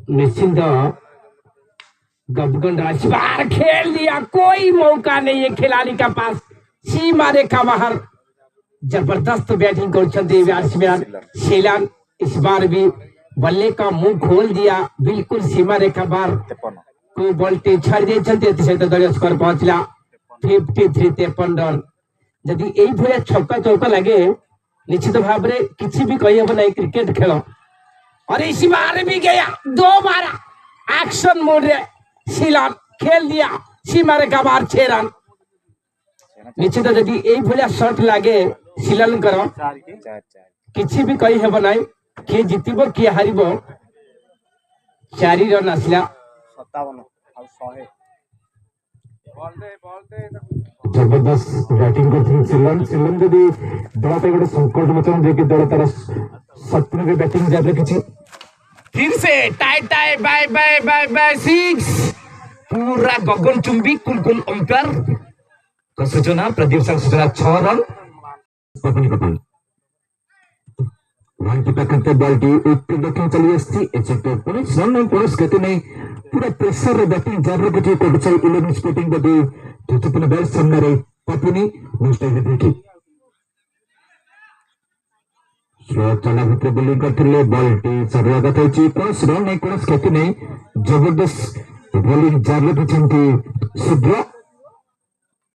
निश्चिंत गबगन बार खेल दिया, कोई मौका नहीं है खिलाड़ी का पास, सीमा रेखा बाहर। जबरदस्त बैटिंग कर बैट्समैन शीलन, इस बार भी बल्ले का मुंह खोल दिया, बिल्कुल सीमा रेखा बाहर को बॉलटी छाड़ी सहित दल स्कोर पहुंचला 53 53 रन। जदि यही भाया छक्का चौका लगे निश्चित भाव में किसी भी कही हम नहीं क्रिकेट खेल। और इस बार भी गया, दो बार एक्शन मोड रे शीलन खेल दिया, सीमा रेखा बाहर 6 रन। निश्चित जदि यही भाया शॉट लगे शीलन कर किसी भी कही हम नहीं किए जितब किए हार। 4 रन आसला। जबरदस्त बैटिंग कर दल गोटे संकट मोचन जे दल तार स्वप्न में बैटिंग जारी रखी। फिर से tie tie bye bye bye bye 6 पूरा गगन चुंबी कुलकुल अंपायर का सूचना, प्रदीप सिंह सूचना 6 रन। चली नहीं पूरा प्रेसर बैटिंग जारी रखी कोटचाई 11 स्पोर्टिंग चतुर्थ बैट सामने पपुनी चला भितर बोलिंग करते बॉल टी सरिया कथा कौन रन नहीं कौन क्षति नहीं। जबरदस्त बोलिंग जारी रखिंट शुभ्र